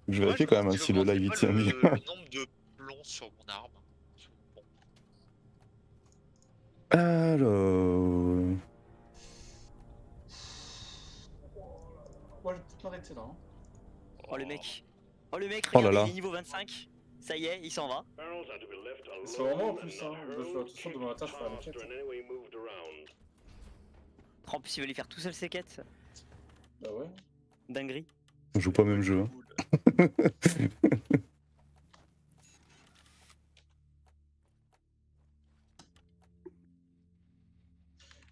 Je Ouais, vérifie quand même hein, je si le demanderai live il pas tient bien. le nombre de plombs sur mon arme. Bon. Alors... Moi, je vais peut-être m'arrêter là. Hein. Oh le mec. Oh le mec, Oh là regardez, là. il est niveau 25. Ça y est, il s'en va. C'est vraiment en plus, hein. De toute façon, demain matin, je ferai la quête. En plus, il va lui faire tout seul ses quêtes. Bah ouais. Dinguerie. On joue pas au même jeu. Hein.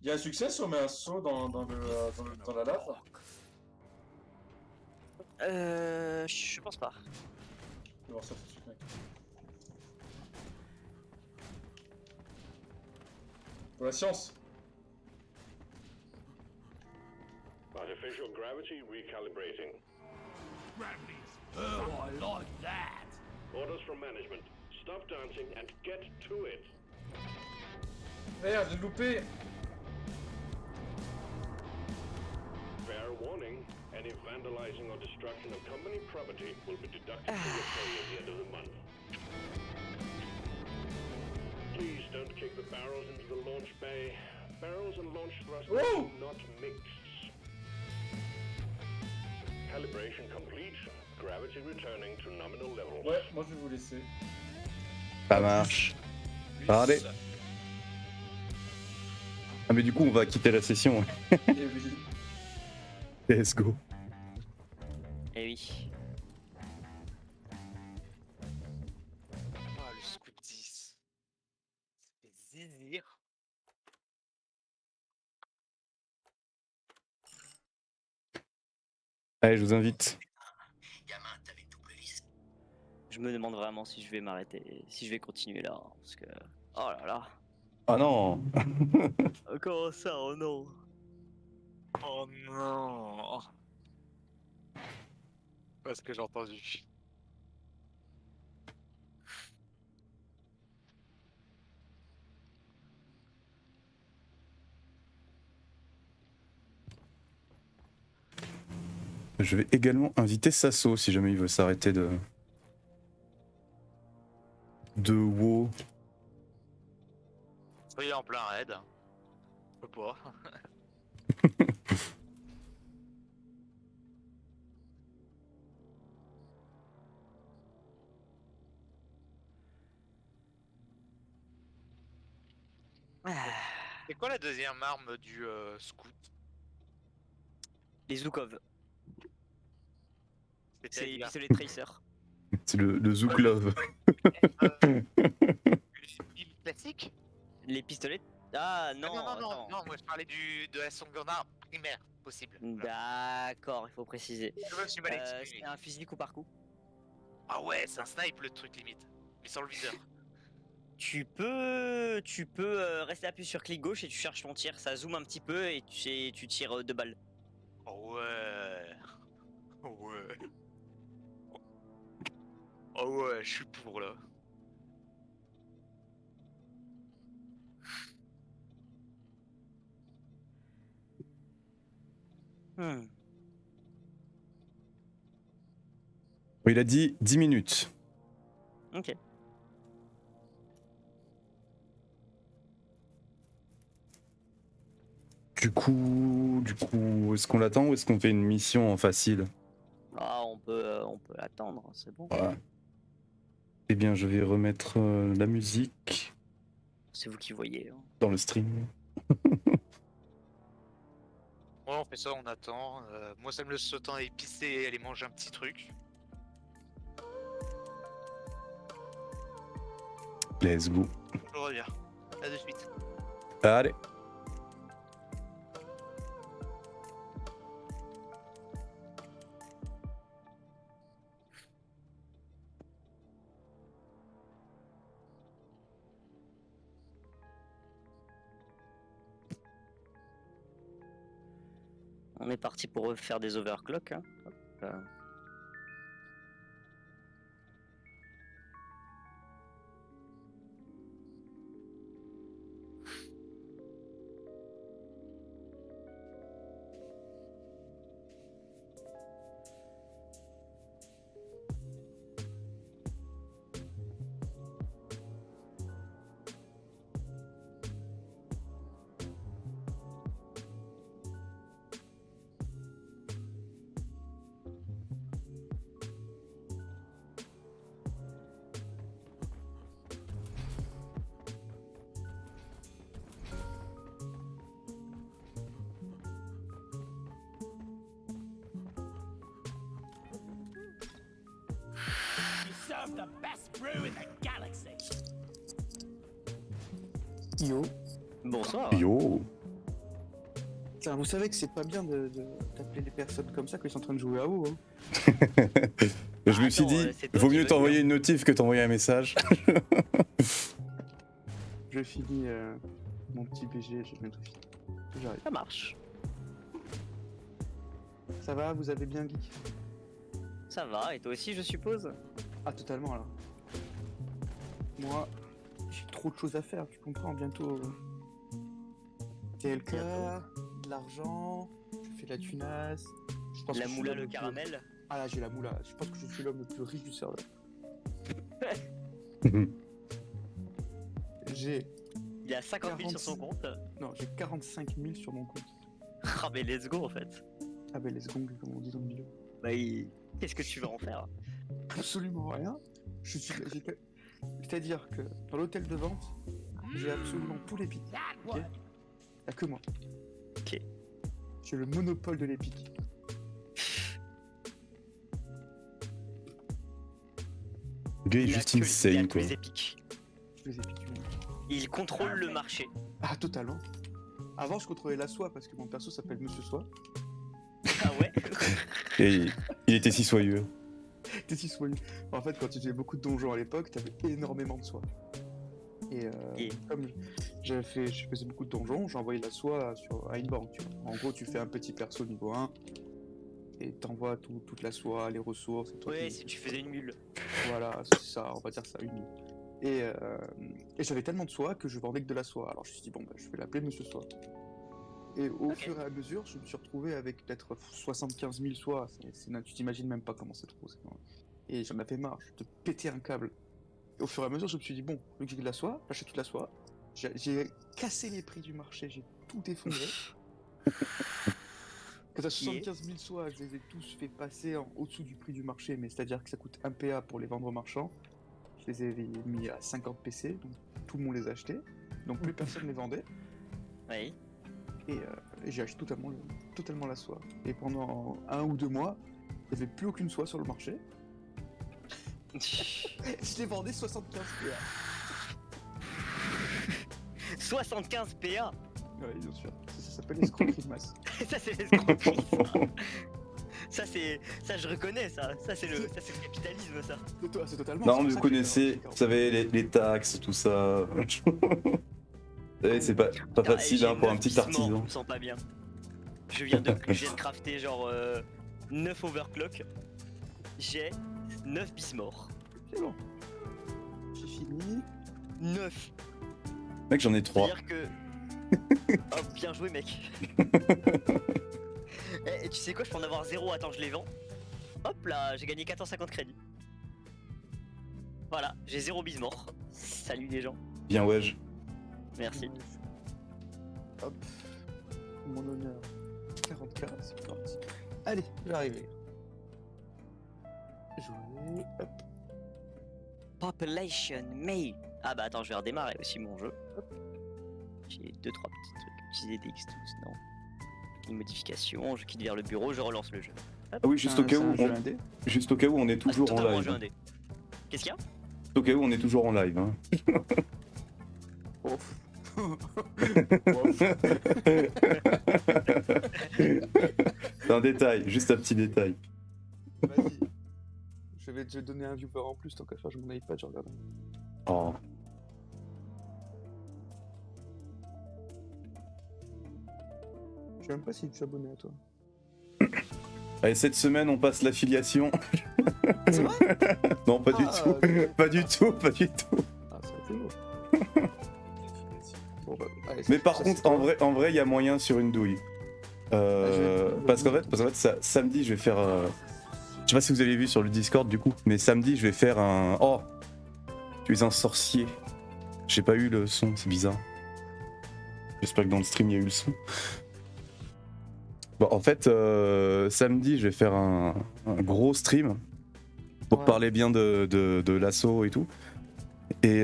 Il y a un succès si on met un saut dans la lave. Je pense pas. Je vais voir ça tout de suite, mec. Pour la science. Artificial gravity recalibrating. Oh, I like that. Orders from management. Stop dancing and get to it. Merde, j'ai loupé. Fair warning. Any vandalizing or destruction of company property will be deducted from your pay at the end of the month. Please don't kick the barrels into the launch bay. Barrels and launch thrusters Whoa! do not mix. Calibration complete. Gravity returning to nominal levels. Ouais, moi je vais vous laisser. Ça marche. Allez. Ah mais du coup on va quitter la session. Et oui. Let's go. Eh oui. Ah, le scoop 10. Ça fait zizir. Allez, je vous invite. Je me demande vraiment si je vais m'arrêter, si je vais continuer là. Parce que. Oh là là. Ah non. Comment ça, oh non. Oh non. Parce que j'ai entendu. Je vais également inviter Sasso si jamais il veut s'arrêter de WoW. Soyez en plein raid. Je peux pas. C'est quoi la deuxième arme du scout? Les Zukov. C'est les C'est-à-dire pistolets tracer. C'est le Zouklov. l'île classique? Les pistolets. Ah non, non, attends. non, moi je parlais de la seconde arme primaire possible. D'accord, il faut préciser. Je me suis mal exprimé. C'est un fusil coup par coup. Ah ouais, c'est un snipe le truc limite, mais sans le viseur. Tu peux rester appuyé sur clic gauche et tu cherches ton tir. Ça zoome un petit peu et tu tires 2 balles. Oh ouais. Oh ouais. Oh ouais, je suis pour là. Hmm. Il a dit 10 minutes. Ok. Du coup, est-ce qu'on l'attend ou est-ce qu'on fait une mission en facile? Ah, on peut l'attendre, c'est bon. Voilà. Eh bien, je vais remettre la musique C'est vous qui voyez. Hein. dans le stream. Ouais, on fait ça, on attend. Moi, ça me laisse le temps d'aller pisser et aller manger un petit truc. Let's go. Je reviens. À de suite. Allez. On est parti pour faire des overclocks. Hein. Hop. Yo. Bonsoir. Yo. Tiens, vous savez que c'est pas bien d'appeler les personnes comme ça quand ils sont en train de jouer à WoW. Hein. Je me suis attends, dit, c'est toi vaut qui mieux veux t'envoyer dire. une notif que t'envoyer un message. Je finis mon petit BG, j'ai bientôt fini. J'arrive. Ça marche. Ça va, vous avez bien geek? Ça va, et toi aussi, je suppose? Ah, totalement alors. Moi, j'ai trop de choses à faire, tu comprends, bientôt. TLK, de l'argent, je fais de la tunasse. Je pense La que je suis moula, l'homme le plus- caramel. Ah là, j'ai la moula, je pense que je suis l'homme le plus riche du serveur. J'ai. Il a 50 000 sur son 46. compte. Non, j'ai 45 000 sur mon compte. Ah, mais let's go en fait. Ah ben, les gong, comme on dit dans le milieu. Bah, qu'est-ce que tu vas en faire? Absolument rien. C'est-à-dire que dans l'hôtel de vente, j'ai absolument tous les pics. Ok, y'a que moi. Ok. J'ai le monopole de l'épique. Le gars est Il a juste que- il a insane que quoi. les épiques. Je les épiques. Il contrôle le marché. Ah, totalement. Avant, je contrôlais la soie parce que mon perso s'appelle Monsieur Soie. Ah ouais? Et il était si soyeux. T'es si soigneux. En fait, quand tu faisais beaucoup de donjons à l'époque, t'avais énormément de soie. Et Et- comme je faisais beaucoup de donjons, j'envoyais la soie à une banque. Tu vois. En gros, tu fais un petit perso niveau 1 et t'envoies toute la soie, les ressources et tout. Ouais, si tu faisais une mule. Voilà, c'est ça, on va dire ça, une nuit. Et j'avais tellement de soie que je vendais que de la soie. Alors je me suis dit, bon, bah, je vais l'appeler Monsieur Soie. Et au fur et à mesure, je me suis retrouvé avec peut-être 75 000 soies. Tu t'imagines même pas comment c'est trop. Et j'en avais marre, je te pétais un câble. Et au fur et à mesure, je me suis dit, bon, vu que j'ai de la soie, j'achète toute la soie. J'ai cassé les prix du marché, j'ai tout effondré. Quand t'as 75 000 soies, je les ai tous fait passer au-dessous du prix du marché, mais c'est-à-dire que ça coûte 1 PA pour les vendre aux marchands. Je les ai mis à 50 PC, donc tout le monde les achetait. Donc plus personne les vendait. Oui. Et j'ai acheté totalement la soie. Et pendant 1 ou 2 mois, il n'y avait plus aucune soie sur le marché. Je les vendais 75 PA. 75 PA. Ouais, bien sûr. Ça s'appelle l'escroquerie de masse. Ça c'est l'escroquerie. Ça je reconnais ça. Ça c'est le capitalisme ça. C'est totalement. Non, c'est mais pour vous ça que connaissez, j'ai vous savez, les taxes, tout ça. Vous savez, c'est pas facile hein, pour un petit artisan. Je me sens pas bien. Je viens de crafter genre 9 overclock. J'ai 9 bismorts. C'est bon. J'ai fini. 9. Mec, j'en ai 3. C'est-à-dire que. Oh, bien joué, mec. Et tu sais quoi, je peux en avoir 0. Attends, je les vends. Hop là, j'ai gagné 450 crédits. Voilà, j'ai 0 bismort. Salut les gens. Bien, ouais. Merci. Hop. Mon honneur. 40K, c'est parti. Allez, j'arrive. Jouer. Hop. Population May. Ah bah attends, je vais redémarrer aussi mon jeu. Hop. J'ai 2-3 petits trucs. Utiliser DX Tools, non. Une modification, je quitte vers le bureau, je relance le jeu. Ah oui, juste au cas où, juste au cas où on est toujours en totalement un live. jeu indé. Qu'est-ce qu'il y a? Juste au cas où on est toujours en live. Hein. Ouf. C'est un détail, juste un petit détail. Vas-y. Je vais te donner un viewer en plus, tant qu'à faire, je mon iPad, je regarde. Oh. Je sais même pas si tu es abonné à toi. Allez, cette semaine, on passe l'affiliation. C'est vrai? Non, pas du Ah, tout. Pas du tout, pas du tout. Ah, ça a été beau. Bon, bah, allez, Mais ça- par ça, contre, c'est en toi. vrai, il y a moyen sur une douille. Parce qu'en fait, samedi, je vais faire. Je sais pas si vous avez vu sur le Discord du coup, mais samedi, je vais faire un. Oh, tu es un sorcier. J'ai pas eu le son, c'est bizarre. J'espère que dans le stream, il y a eu le son. Bon, en fait, samedi, je vais faire un gros stream pour Ouais. parler bien de l'assaut et tout. Et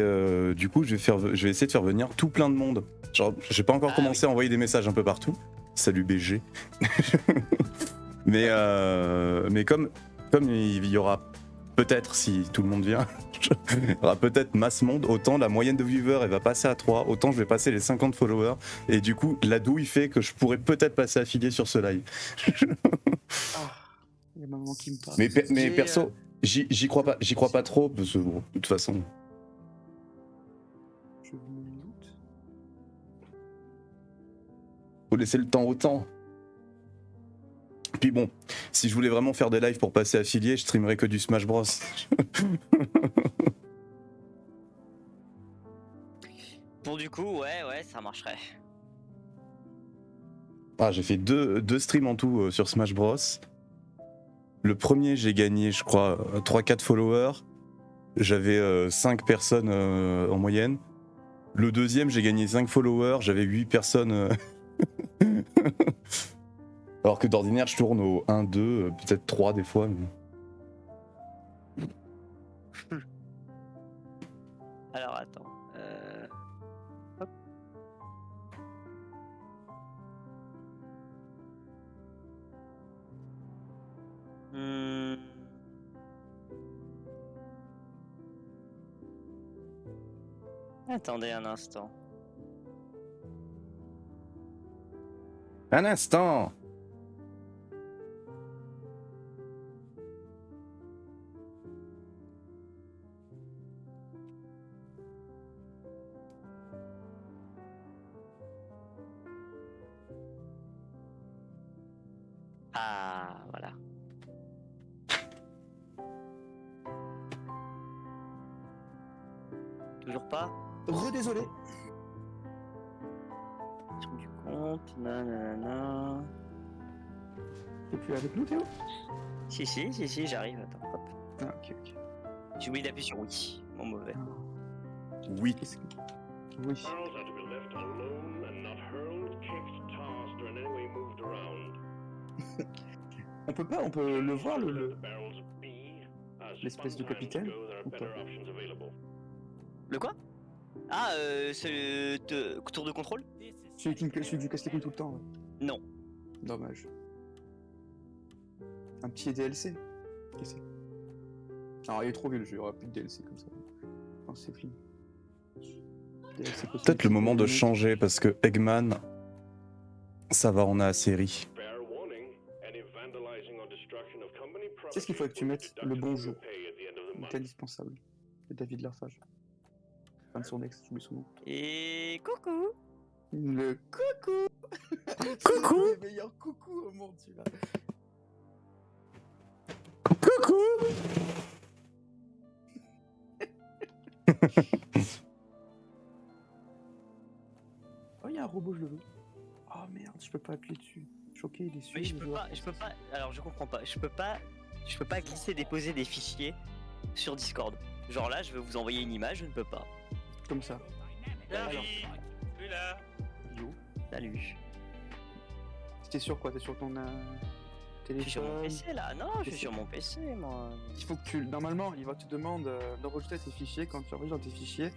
du coup, je vais essayer de faire venir tout plein de monde. Genre, j'ai pas encore Ah commencé à envoyer des messages un peu partout. Salut BG. mais comme il y aura peut-être si tout le monde vient, il y aura peut-être masse monde, autant la moyenne de viewers elle va passer à 3, autant je vais passer les 50 followers, et du coup la douille fait que je pourrais peut-être passer affilié sur ce live. Ah, il y a ma maman qui me parle. Mais perso, j'y crois pas trop, parce que bon, de toute façon. Je vous mets une doute. Faut laisser le temps au temps. Puis bon, si je voulais vraiment faire des lives pour passer affilié, je streamerais que du Smash Bros. Bon, du coup, ouais, ça marcherait. Ah, j'ai fait deux streams en tout sur Smash Bros. Le premier, j'ai gagné, je crois, 3-4 followers. J'avais 5 personnes en moyenne. Le deuxième, j'ai gagné 5 followers, j'avais 8 personnes. Alors que d'ordinaire, je tourne au 1, 2, peut-être 3 des fois. Mais... Alors, attends. Hop. Attendez un instant. Un instant! Ah, voilà. Toujours pas? Redésolé. Sur du compte, nanana. T'es plus avec nous, Théo? Si, j'arrive. Attends, hop. Ah, ok. J'ai oublié d'appuyer sur oui. Mon mauvais. Oui. Qu'est-ce que... Oui. Barrels are to be left alone and not hurled, kicked, tossed, or in any way moved around. On peut le voir, Let le... the barrels be, as l'espèce de some time capitaine, ago, there are ou pas? better options available. Le quoi? Ah, c'est le tour de contrôle? Celui que je casse les couilles tout le temps. Ouais. Non. Dommage. Un petit DLC. Qu'est-ce que c'est? Non, il est trop vieux le jeu, il n'y aura plus de DLC comme ça. Non, c'est fini. DLC Peut-être le moment de changer parce que Eggman, ça va, on a assez ri. Fair warning, any vandalizing or destruction of company C'est ce qu'il property faut que tu will be mettes le deducted bon from jour. your pay at the end of the Il month. est indispensable. C'est David Larfage. Fin de son ex, j'oublie son nom. Et coucou. Le coucou. Coucou. C'est le meilleur coucou au monde, celui-là. Coucou! Oh, il y a un robot, je le veux. Oh merde, je peux pas appuyer dessus. Choqué, il est sûr. Mais je peux pas. Alors je comprends pas. Je peux pas glisser déposer des fichiers sur Discord. Genre là, je veux vous envoyer une image, je ne peux pas. Comme ça. Alors. Je suis là. Yo. Salut. T'es sur quoi? T'es sur ton Je suis sur mon téléphone? PC là. Non, je suis sur mon PC moi. Il faut que tu... Normalement, il te demande d'enregistrer tes fichiers. Quand tu enregistres dans tes fichiers,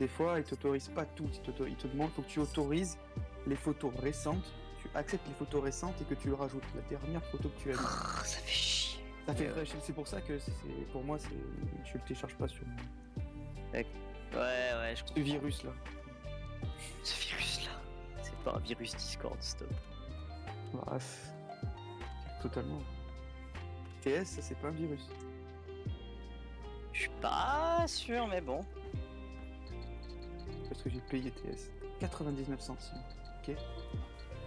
des fois, il t'autorise pas tout. Il te demande, faut que tu autorises les photos récentes. Tu acceptes les photos récentes et que tu rajoutes la dernière photo que tu as mis. Ça fait chier. Ça fait vrai, c'est pour ça que pour moi, je le télécharge pas sur Ouais, je ce comprends. virus là. Ce virus là. C'est pas un virus Discord, stop. Bref. Totalement. TS, ça c'est pas un virus. Je suis pas sûr, mais bon. Parce que j'ai payé TS. 99 centimes. Ok.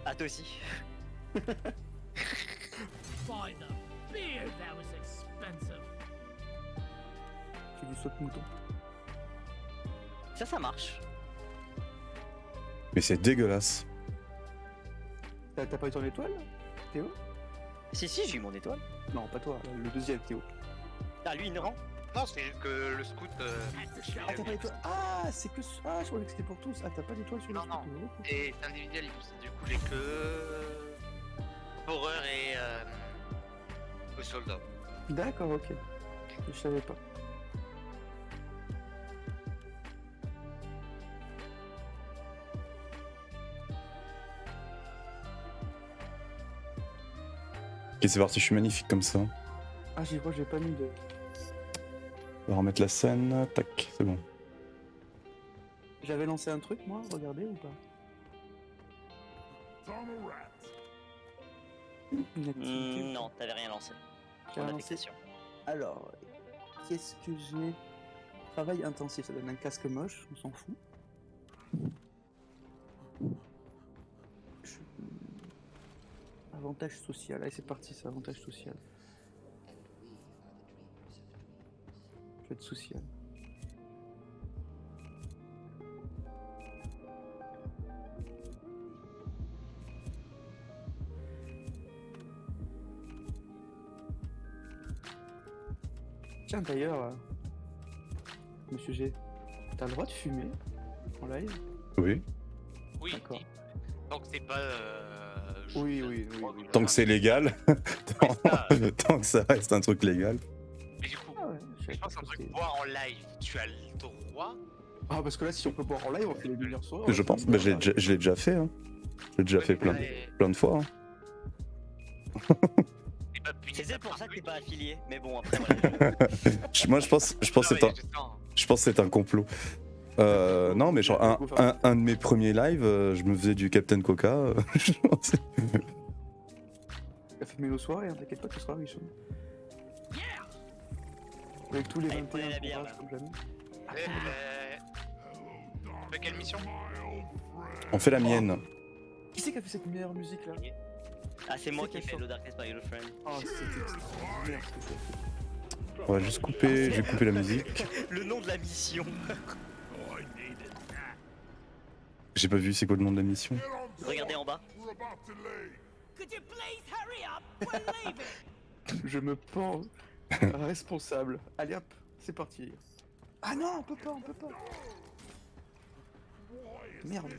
Ah, toi aussi. By the beard, that was expensive. J'ai du saut de mouton. Ça marche. Mais c'est dégueulasse. T'as pas eu ton étoile, Théo? Si, j'ai eu mon étoile. Non, pas toi, le deuxième Théo. Ah, lui, il ne rend. Non, c'est juste que le scout. Ah, t'as pas d'étoile? Ah, c'est que. Ah, je croyais que c'était pour tous. Ah, t'as pas d'étoile sur le Non, non. scout, ok. Et c'est individuel, du coup, les que. Horreur et. Le soldat. D'accord, ok. Je savais pas. Ok, c'est parti, je suis magnifique comme ça. Ah, j'y vois, j'ai pas mis de. On va remettre la scène, tac, c'est bon. J'avais lancé un truc, moi, regardez ou pas? Une activité ou pas? Non, t'avais rien lancé. J'ai En lancé. affectation. Alors, qu'est-ce que j'ai? Travail intensif, ça donne un casque moche, on s'en fout. Je- Avantage social, allez c'est parti, c'est avantage social. Je vais être social. Tiens d'ailleurs, monsieur G, t'as le droit de fumer en live? Oui. Oui, D'accord. donc c'est pas. Oui, oui, oui, oui. Tant que c'est légal, ça. tant que ça reste un truc légal. Mais du coup, Ah ouais, je pense qu'un truc boire en live, tu as le droit. Ah parce que là si on peut boire en live on fait les meilleurs soirs. Je pense, bah, je l'ai déjà fait. Hein. Je l'ai déjà fait plein de fois. Hein. C'est pas puni, C'est ça pour ça part que t'es plus. pas affilié. Mais bon, après, voilà. Moi, je pense que c'est un, je pense que c'est un complot. Non, mais genre un de mes premiers lives, je me faisais du Captain Coca. Il a fait mes soirées, hein, t'inquiète pas, tu seras riche. Hein. Avec tous les Allez, 21 prenez la bière, courage là. comme jamais. De quelle mission? On fait la mienne. Qui c'est qui a fait cette meilleure musique là? Ah, c'est moi C'est qui ai quelle fait chanson? le Darkest by Your Friend. Oh c'était extraordinaire ce que c'est. On va juste couper, je vais couper la musique. Le nom de la mission. J'ai pas vu c'est quoi le nom de la mission. Regardez en bas. Could you please hurry up? We're leaving. Je me pense responsable. Allez hop, c'est parti. Ah non, on peut pas, on peut pas. Merde.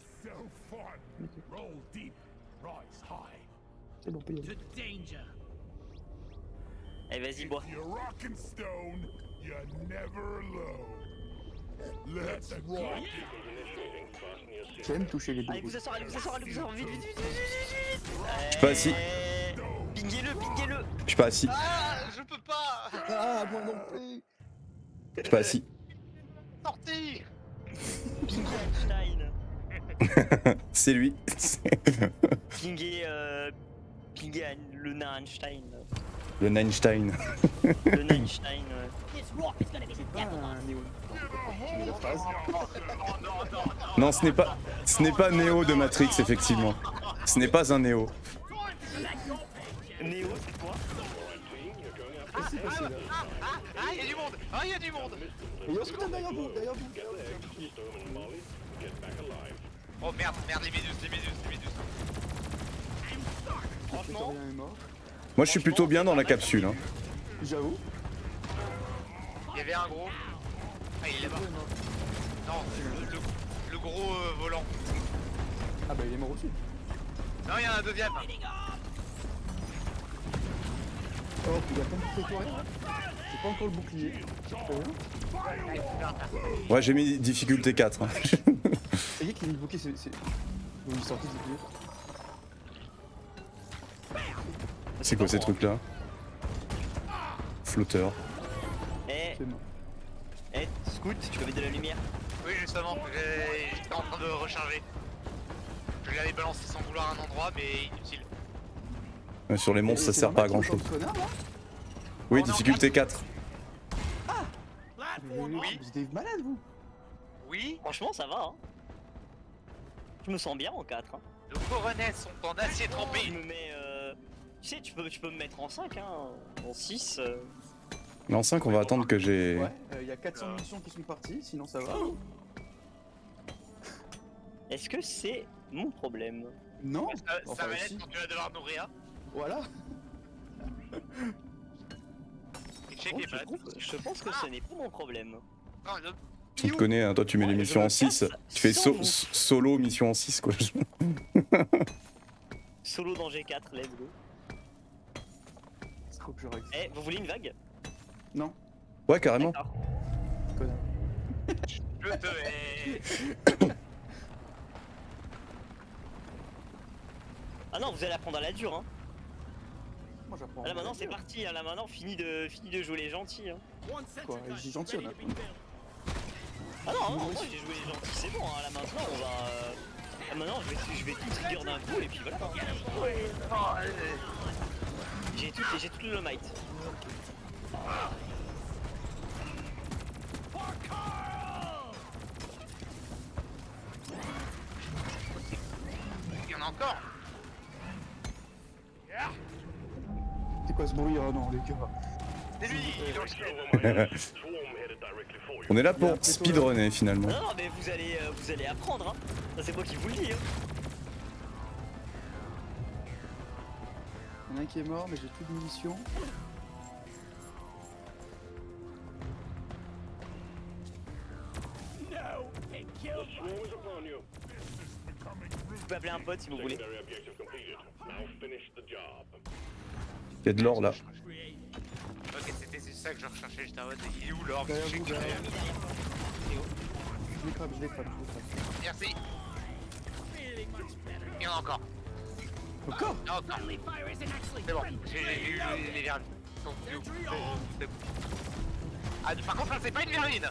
C'est bon, on peut y aller. To danger. Allez, vas-y, bois. You're rock and stone, you're never alone. Let's rock. J'aime toucher les deux. Allez, vous asseoir, allez, vous asseoir, allez, vous asseoir, vite, vite, vite, vite, vite, vite. Je suis pas assis. Pinguez-le, pinguez-le. Je suis pas assis. Ah, je peux pas. Ah, moi non plus. Je suis pas assis. Sorti. Pinguez Einstein. C'est lui. Pinguez, le nain Einstein. Le Einstein. Le nain Einstein. This rock is gonna be Ah, devastating. Néo. Tu mets la phrase. Non, ce n'est pas Neo de Matrix, effectivement. Ce n'est pas un Neo. Néo, c'est toi? Qu'est-ce qui s'est passé là? Ah, il y a du monde. Ah, il y a du monde. Et on se retrouve derrière vous, derrière vous. Oh merde, les méduses. Franchement, Victorien est mort. Moi, je suis plutôt bien dans la capsule. Hein. J'avoue. Il y avait un gros. Ah, il est là-bas. Non, le gros volant. Ah bah il est mort aussi. Non, il y en a un deuxième. Oh, il a pas de victorien. J'ai pas encore le bouclier. Ouais, j'ai mis difficulté 4. Hein. Ça y est qu'il est bloqué, c'est... Vous il sortez du bouclier. C'est quoi ces trucs-là? Flotteur. eh, C'est mort. Scout, tu peux mettre de la lumière? Oui, justement, j'étais en train de recharger. Je l'avais balancé sans vouloir à un endroit, mais inutile. Ouais, sur les monstres, ça C'est sert pas à normal grand qu'il y ait chose. autant de connards, Oui, On est en difficulté 4. là Platform Oui. Vous étiez malade vous. Oui, Franchement, ça va, hein. Je me sens bien en 4. Hein. nos coronets sont en acier Je trempé. me mets. Tu sais, tu peux me mettre en 5, hein. En 6. Mais en 5, on va attendre que j'ai... Ouais, il y a 400 missions qui sont parties, sinon ça va. Est-ce que c'est mon problème? Non. Ça Enfin, va si. être quand tu vas devoir nourrir. Voilà. Et check Oh, les pattes. je pense que ce n'est pas mon problème. Non, le- On te connaît, hein, toi tu mets Ouais, les je missions me en 6. casse Tu fais sans vous. solo mission en 6 quoi. Solo dans G4, let's go. Faut que je règle. Eh, vous voulez une vague? Non. Ouais, carrément. D'accord. Connard. je te hais. Ah non, vous allez apprendre à la dure, hein. Moi j'apprends. Là maintenant c'est parti, hein. Là maintenant fini de jouer les gentils. Hein. Quoi, j'ai gentil, on a. Ah non, moi j'ai joué les gentils, c'est bon. Hein. Là maintenant on va. Là maintenant je vais tout trigger d'un coup et puis voilà. J'ai tout le might. Il y en a encore. C'est quoi ce bruit? Oh non, les gars. C'est lui, il est dans le Over ciel. my head. Swarm headed directly for you. On est là Il y a un pour plateau, speedrunner finalement. Non, non, mais vous allez apprendre. Hein. Ça c'est moi qui vous le dis. Hein. Il y en a un qui est mort, mais j'ai plus de munitions. No, it The killed swarm is upon you. Vous pouvez appeler un pote si vous voulez. Secondary objective completed. Now finish the job. Il y a de l'or là. Ok, c'était ça que je recherchais, j'étais en mode il est où l'or? Derrière J'ai vous, cru- derrière Je les crame, je les crame, je les crame. Merci, feeling much better. il y en a encore. Encore? Il y en a encore. Friendly fire isn't actually C'est bon, friendly. j'ai eu les vermines. Donc, Sentry on. c'est bon. Ah, par contre, là, c'est pas une vermine!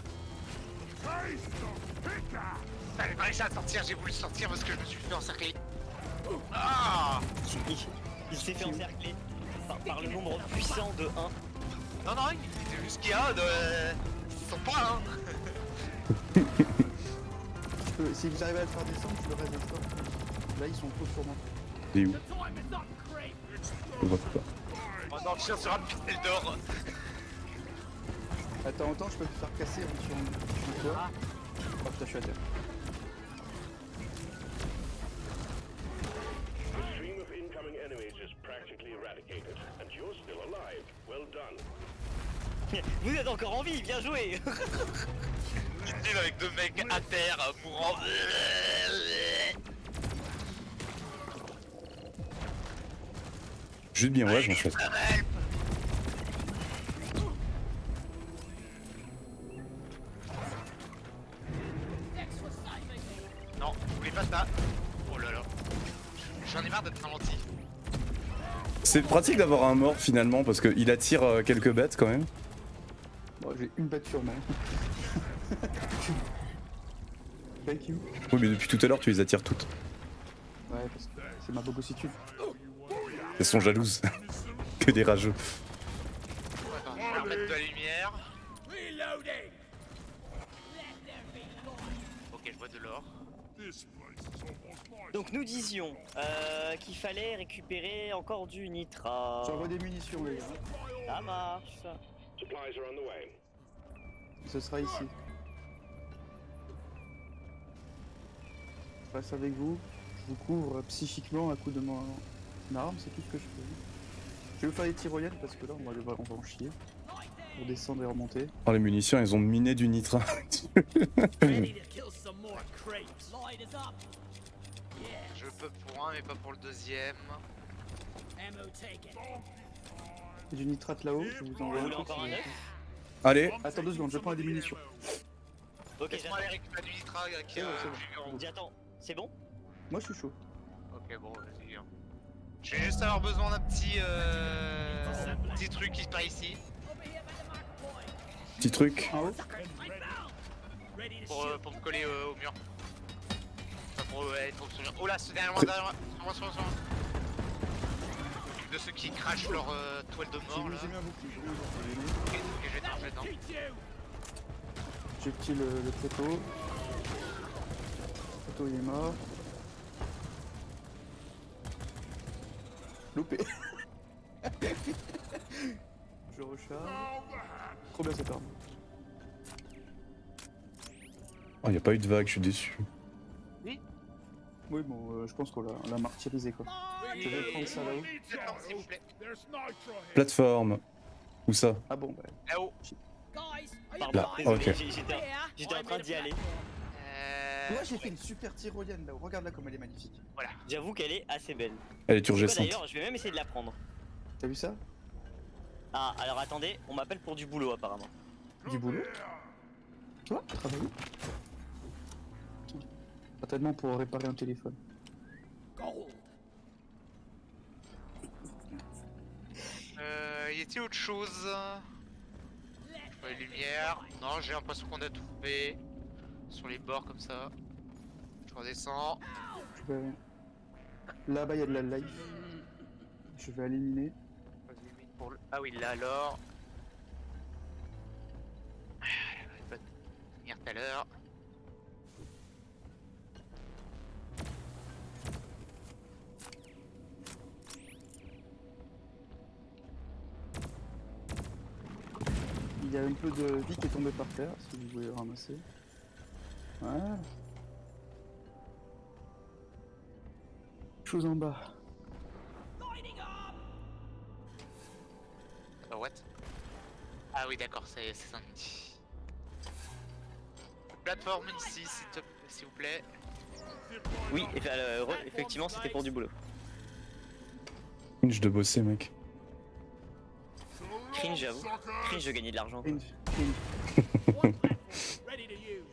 J'avais pas réussi à sortir, j'ai voulu sortir parce que je me suis fait encercler. Ah! Il s'est fait encercler par le nombre puissant de 1. Non, non, c'est juste qu'il y a de... Ils sont pas, hein! Si vous arrivez à le faire descendre, je le reste descendre. Là, ils sont trop sur moi. Il est où? The time is not great. Je vois pas. Oh non, le chien sur un pistel d'or! Attends, je peux te faire casser sur toi. Oh putain, je suis à terre. The stream of incoming enemies is practically eradicated, and you're still alive. Well done. Vous êtes encore en vie, bien joué. Il avec deux mecs à terre, mourant. Juste bien ouais, en fait. Non, vous voulez pas ça? Oh là là. J'en ai marre d'être ralenti. C'est pratique d'avoir un mort finalement parce qu'il attire quelques bêtes quand même. Bon, j'ai une bête sur moi. Thank you. Oui mais depuis tout à l'heure tu les attires toutes. Ouais, parce que c'est ma bogossitude. Elles sont jalouses. Que des rageux. Attends, je vais remettre de la lumière. Reloading. Let there be light. Ok, je vois de l'or. This place is almost like Donc nous disions qu'il fallait récupérer encore du nitrat. J'envoie des munitions, les gars. Ça marche. Supplies are on the way. Ce sera ici. Je passe avec vous. Je vous couvre psychiquement à coup de mon arme, c'est tout ce que je fais. Je vais vous faire des tyroliennes parce que là on va en chier. Pour descendre et remonter. Oh les munitions elles ont miné du nitrat. Ready to kill some more crates. Light is up. Yeah, Je peux pour un, mais pas pour le deuxième. ammo taken. J'ai du nitrate là-haut, je vous Vous envoie voulez un truc. encore un œuf? Allez, Attends 2 secondes, je prends des munitions. Ok, Laisse-moi aller j'attends. récupérer du nitrat qui C'est bon, a c'est bon. j'ai vu en- Dis attends, c'est bon? Moi je suis chaud. Ok, bon, vas-y. Hein. Je vais juste avoir besoin d'un petit truc qui se passe ici Over here by the mark point. petit truc. En haut. I found. Ready to pour shoot. me coller au mur. Enfin, pour être au mur. Oh là, c'est derrière moi, derrière moi. Sur moi. De ceux qui crachent leur toile de mort là. J'ai mis un bouclier. Ok, je vais t'en. Teach you. J'ai petit le poteau. Le poteau il est mort. Loupé. Je recharge. Trop bien cette arme. Oh y a pas eu de vague, je suis déçu. Oui bon je pense qu'on l'a martyrisé quoi. Oui, Je vais prendre ça là-haut. cette lampe, s'il vous plaît. there's nitro here. Plateforme. Où ça? Ah bon bah. Là-haut. Guys, are you Pardon, Là, blind? ok. désolé, j'étais en train d'y aller. Moi j'ai fait une super tyrolienne là-haut. Regarde là comme elle est magnifique. J'avoue qu'elle est assez belle. Elle est C'est quoi, turgescente. d'ailleurs, je vais même essayer de la prendre. T'as vu ça? Ah, alors attendez, on m'appelle pour du boulot apparemment. Du boulot? Toi? Travailler? Certainement pour réparer un téléphone. Gold. Y a-t-il autre chose? Ouais, lumière. Non, j'ai l'impression qu'on a tout fait. Sur les bords comme ça. Je redescends. Je vais... Là-bas, il y a de la life. Je vais éliminer. Ah oui, là alors. Je vais venir tout à l'heure. Il y a un peu de vie qui est tombée par terre, si vous voulez ramasser. Voilà. Chose en bas. Lining up! What? Ah oui, d'accord, c'est samedi. Plateforme ici, s'il vous plaît. Oui, effectivement, c'était pour du boulot. Cringe de bosser, mec. Cringe, j'avoue. Cringe de gagner de l'argent. Cringe, cringe. One platform ready to use.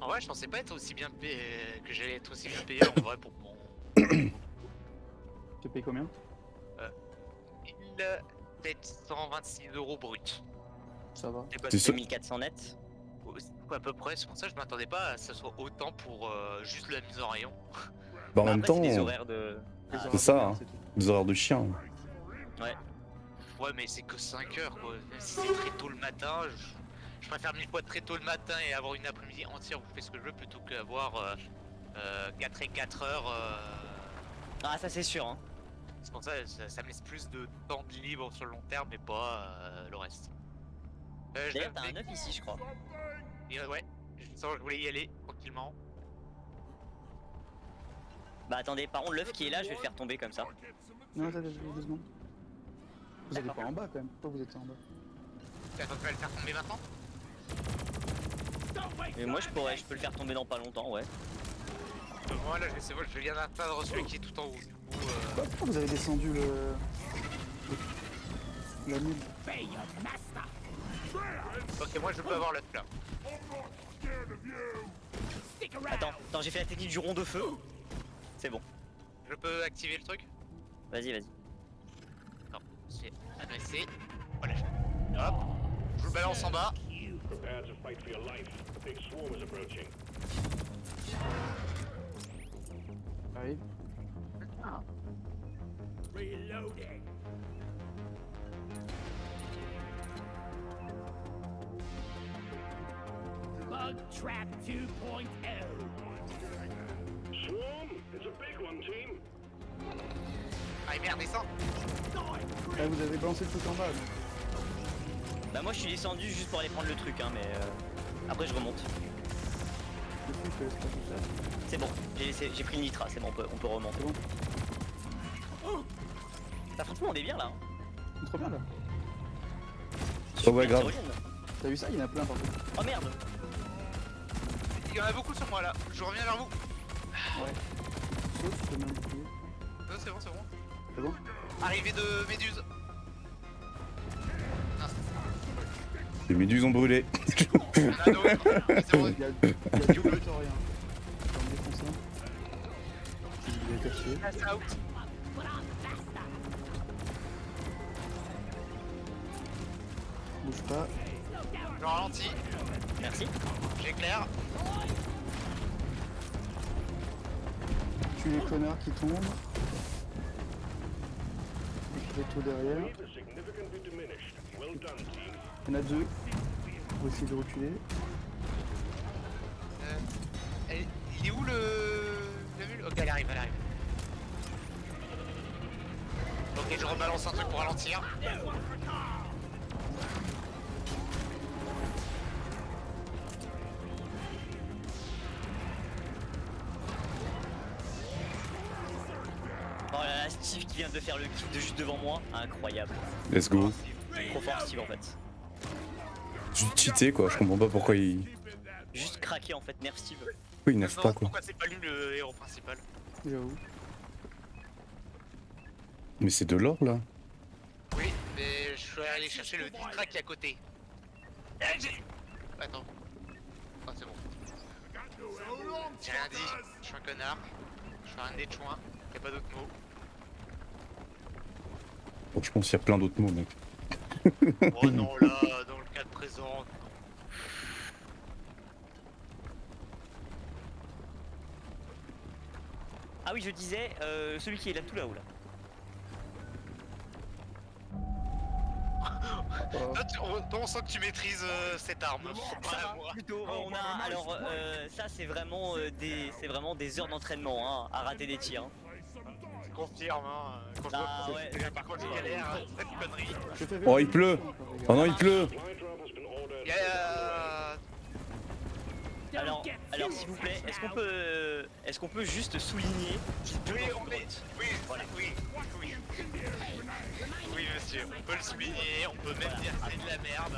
En vrai, je pensais pas être aussi bien payé, que j'allais être aussi bien payé en vrai pour mon. Tu payes combien? 1726 € brut. Ça va. C'est quoi, T'es c'est sûr 1400 net? À peu près, c'est pour ça que je m'attendais pas à ce que ce soit autant pour juste la mise en rayon. Bah en Bah, même après, temps, c'est des horaires de. Les Ah, horaires ça, de merde, hein. c'est tout. des horaires de chien. ouais. Ouais, mais c'est que 5 heures quoi. Même si c'est très tôt le matin, je préfère 1000 fois très tôt le matin et avoir une après-midi entière où je fais ce que je veux plutôt qu'avoir 4 et 4 heures. Ah, ça c'est sûr, hein. C'est pour ça ça me laisse plus de temps de libre sur le long terme mais pas le reste. Je D'ailleurs, t'as vais- un œuf ici, je crois. Ouais, je voulais y aller tranquillement. Bah attendez, par contre, l'œuf qui est là, je vais le faire tomber comme ça. Non, attendez, 2 secondes. Vous allez pas en bas quand même. Pourquoi vous êtes en bas? Attends, tu vas le faire tomber maintenant? Mais moi, je peux le faire tomber dans pas longtemps, ouais. Moi là, c'est bon, je viens d'atteindre celui qui est tout en haut. Du coup, Bah, pourquoi vous avez descendu la mine? Be your master. ok, moi je peux avoir l'œuf là. Stick around. Attends, j'ai fait la technique du rond de feu. C'est bon. Je peux activer le truc? Vas-y, vas-y. Non, c'est adressé. Voilà. Hop, je le balance en bas. Prepare to fight for your life. A big swarm is approaching. Arrive. Reloading. Bug trap 2.0. Swarm? It's a big one, team. Ah merde, descends. Ah, vous avez balancé le truc en bas. donc. Bah moi, je suis descendu juste pour aller prendre le truc, hein, mais après je remonte. Le truc, c'est pas tout ça. C'est bon, j'ai pris le nitra, c'est bon, on peut remonter. C'est bon. Bah franchement, on est bien là. Hein. C'est trop bien là. Oh ouais, Super grave. tyrolienne. T'as vu ça? Il y en a plein partout. Oh merde. Il y en a beaucoup sur moi là. Je reviens vers vous. Sauf, je te mets un bouclier. Non, c'est bon, c'est bon. C'est bon? Arrivée de méduse. Non, Les méduses ont brûlé. c'est un autre. C'est bon. Il y a du bleu, t'as rien. Je vais me défoncer. Il est caché. Ah, c'est out. Bouge pas. Je ralentis. Merci. J'éclaire. Tue les connards qui tombent. Les tout derrière. Wave is significantly diminished. Well done, team. Il y en a 2. On va essayer de reculer. Il est où le mule? Ok, elle arrive, elle arrive. Ok, je rebalance un truc pour ralentir. Oh là là, Steve qui vient de faire le kill de juste devant moi, incroyable. Let's go. Trop fort Steve en fait. Juste cheaté quoi, je comprends pas pourquoi il. Juste craqué en fait, nerf Steve. Pourquoi il nerf Non, pas quoi. pourquoi c'est pas lui le héros principal? J'avoue. Mais c'est de l'or là. Oui, mais je suis allé chercher le nitra qui est à côté. Attends. Ah, c'est bon. J'ai rien dit, je suis un connard. Je suis un des chouins. Y'a pas d'autres mots. Bon, je pense qu'il y a plein d'autres mots, mec. Oh non, là, dans le cas de présent, non. Ah oui, je disais, celui qui est là tout là-haut là. Là, on sent que tu maîtrises cette arme. Ça va, plutôt. On a alors ça c'est vraiment des heures d'entraînement hein, à rater des tirs. Hein. Je confirme, hein. Quand Ah je vois ouais. par contre, je galère, cette connerie. Je fais Oh, il pleut. Oh non, il pleut. Supply drop has been ordered. Alors s'il vous plaît, est-ce qu'on peut juste souligner qu'il pleut Oui, dans on une met. grotte. Oui, oui. Oui, monsieur, on peut le souligner, on peut même dire que c'est de la merde.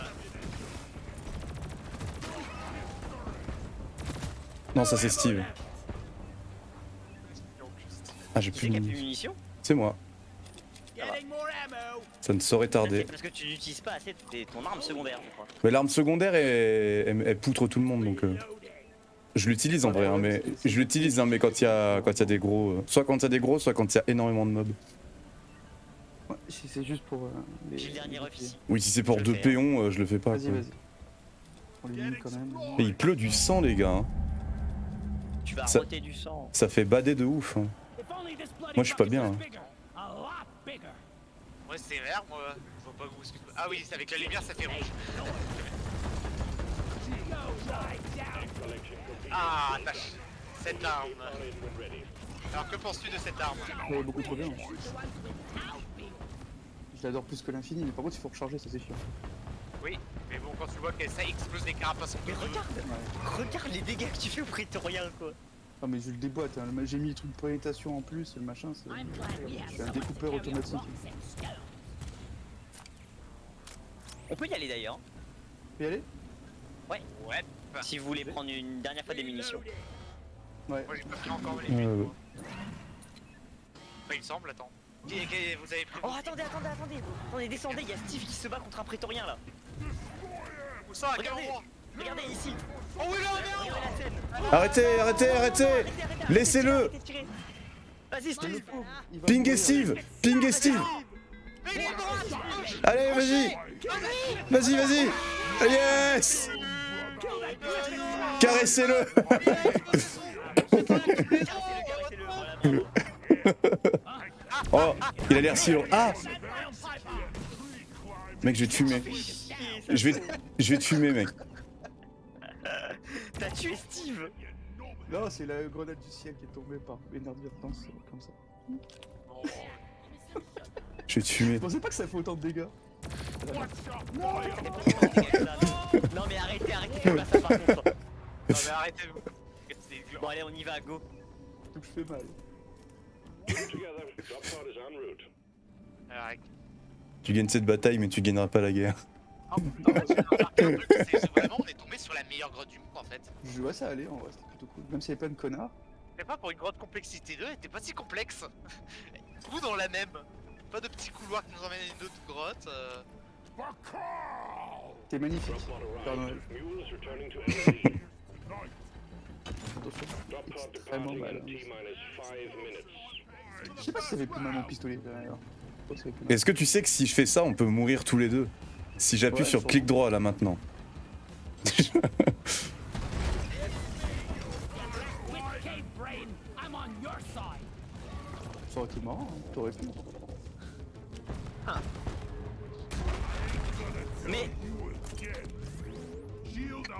Non, ça c'est Steve. Ah, j'ai Qui plus c'est de qui a plus de munitions. munitions? C'est moi. Getting more ammo. Ça ne saurait C'est tarder. parce que tu n'utilises pas assez ton arme secondaire, je crois. Mais l'arme secondaire, elle poutre tout le monde, donc... Je l'utilise en vrai, hein, mais je l'utilise hein, mais quand il y a des gros, soit quand il y a des gros, soit quand il y a énormément de mobs. Ouais, si c'est juste pour les. J'ai le dernier ref ici. Oui, si c'est pour Je le deux fais, hein. péons, je le fais pas. Vas-y, quoi. vas-y. On lui met quand même. Et il pleut du sang, les gars. Hein. Tu vas Ça- roter du sang. Ça fait bader de ouf. Hein. If only this bloody Moi, je suis pas bucket bien, was hein. bigger. A lot bigger. Moi, c'est vert, moi. Je vois pas où est-ce que. Ah oui, c'est avec la lumière, ça fait rouge. Ah, tâche. Cette arme. Alors, que penses-tu de cette arme? Elle est beaucoup trop bien. Je l'adore plus que l'infini, mais par contre il faut recharger, ça c'est chiant. Oui, mais bon, quand tu vois que ça explose les carapaces en Mais deux. regarde les dégâts que tu fais au prétorien quoi. Ah mais je le déboîte, hein. J'ai mis le truc de présentation en plus, et le machin, c'est... Je suis un découpeur automatique. On peut y aller d'ailleurs. Tu peux y aller? Ouais. Si vous voulez prendre une dernière fois des munitions. Ouais. Moi, j'ai pas pris encore les Ouais, huit, ouais. moi. Enfin, il me semble, attends. Vous avez pris. Oh attendez, descendez, il y a Steve qui se bat contre un prétorien là. Où ça? À quel Regardez. endroit? Regardez ici. Oh oui, là, merde! Regardez la scène. Arrêtez. Laissez-le. Arrêtez de tirer. Vas-y Steve. Il va Ping et mourir. Steve. Ping et Steve. Mais il est à droite! Allez, vas-y. Yes. Caressez-le. Caressez-le, voilà, bravo. Oh, il a l'air si long. Ah. Mec, je vais te fumer. Je vais te fumer, mec. T'as tué Steve. Non, c'est la grenade du ciel qui est tombée par énervirance, comme ça. Je vais te fumer. Je pensais pas que ça fait autant de dégâts. Non mais arrêtez, faites pas ça par contre. Non, mais arrêtez-vous. C'est Bon allez, on y va, go. Donc je fais mal. Together, drop pod is en route. Arrête. Tu gagnes cette bataille, mais tu gagneras pas la guerre. Oh, non, j'ai remarqué un truc, c'est vraiment, on est tombé sur la meilleure grotte du monde en fait. Je vois ça aller, en vrai, c'était plutôt cool. Même s'il y avait plein de connards. C'est pas pour une grotte complexité 2, elle était pas si complexe. Tout dans la même. Pas de petits couloirs qui nous emmènent à une autre grotte. T'es magnifique. Drop pod Père arrived. Noël. Mules returning to AZ. Attention. Drop pod Extrêmement departing mal. in T-minus 5 minutes. Je sais pas si ça fait plus mal mon pistolet derrière. Je crois que ça fait plus mal. Est-ce que tu sais que si je fais ça, on peut mourir tous les deux? Si j'appuie Ouais, sur sûrement. clic droit là maintenant. With Cave Brain, I'm on your side. Ça aurait été marrant, hein. T'aurais pu. Mais Shield up.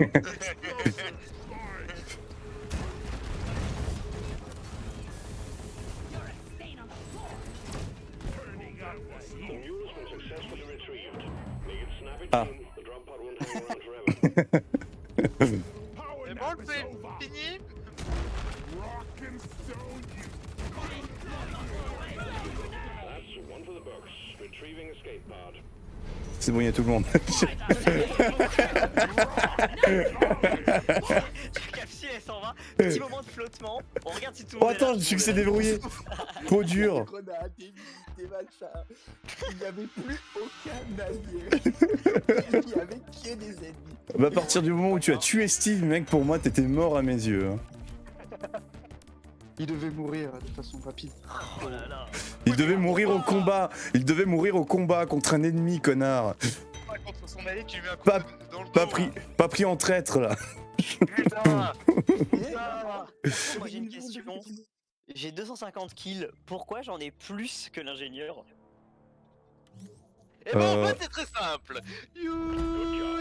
You're a stain on the floor. The mule's been successfully retrieved. Make it snap it Ah. soon. The drop pod won't hang around forever. Power C'est bon, nap is c'est over. fini. Rock and stone you. That's one for the books. Retrieving escape pod. C'est bon, il y a tout le monde. Capsule elle s'en va. Petit moment de flottement. On regarde si tout le Oh monde. attends, je suis que c'est débrouillé. Peau dure. Grenades, des mines, des machins. Il n'y avait plus aucun navire. Il n'y avait que des ennemis. Bah, à partir du moment où tu as tué Steve, mec, pour moi, t'étais mort à mes yeux. Hein. Il devait mourir de façon rapide. Oh là là. Il devait mourir au combat. Il devait mourir au combat contre un ennemi, connard. Ouais, contre son allié, tu lui mets un coup Pas- dans le dos. Pas pris en traître là. Putain. Moi j'ai une question. J'ai 250 kills. Pourquoi j'en ai plus que l'ingénieur? Et ben en Euh. fait, c'est très simple. You,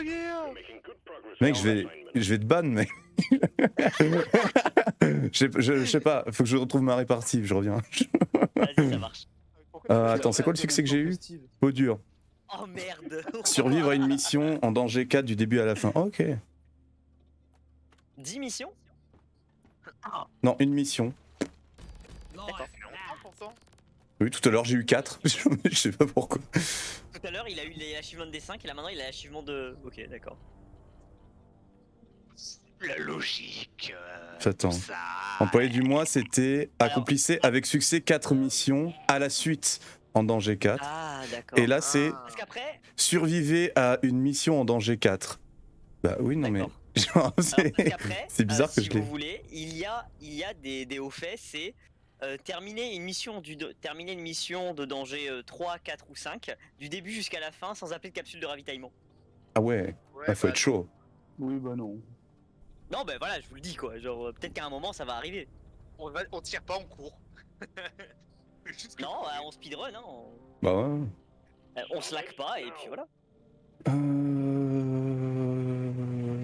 yeah. You're making good progress Mec, on je assignment. vais te ban, mec. Je sais pas, faut que je retrouve ma répartie, je reviens. Vas-y, ça marche. Attends, c'est quoi le succès que j'ai eu? Peau dure. Oh merde. Survivre à une mission en danger 4 du début à la fin. Ok. 10 missions? Non, une mission. Ça fait longtemps pourtant. Oui, tout à l'heure j'ai eu 4. Je sais pas pourquoi. Tout à l'heure il a eu les achievements des 5 et là maintenant il a l'achievement de... Ok, d'accord. La logique. Attends. tout ça. Employé du mois, c'était accomplissez avec succès 4 missions à la suite en danger 4. Ah d'accord. Et là, c'est Ah. Parce qu'après... survivez à une mission en danger 4. Bah oui, non mais. D'accord. Genre, Alors, parce c'est qu'après, c'est bizarre que si je l'ai. vous voulez, il y a des hauts faits, c'est terminer une mission terminer une mission de danger 3, 4 ou 5 du début jusqu'à la fin sans appeler de capsule de ravitaillement. Ah ouais, Ouais, faut bah, être chaud. Oui, bah non. Non ben voilà, je vous le dis quoi, genre peut-être qu'à un moment ça va arriver. on tire pas, on court. Juste que- Non, on speedrun, hein, Bah ouais. on slack pas et puis voilà.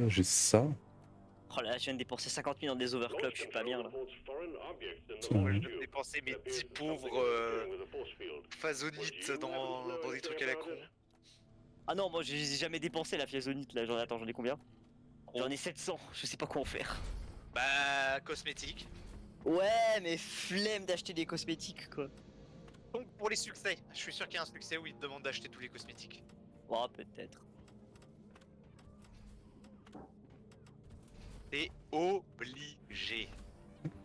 J'ai ça. Oh là, je viens de dépenser 50 000 dans des overclocks, je suis pas bien là. Moi, je dois dépenser mes 10 pauvres phasonites dans des trucs à la con. Ah non, moi j'ai jamais dépensé la fiazonite là, attends, j'en ai combien? J'en ai 700, je sais pas quoi en faire. Bah, cosmétiques. Ouais, mais flemme d'acheter des cosmétiques quoi. Donc, pour les succès, je suis sûr qu'il y a un succès où il te demande d'acheter tous les cosmétiques. Oh, peut-être. C'est obligé.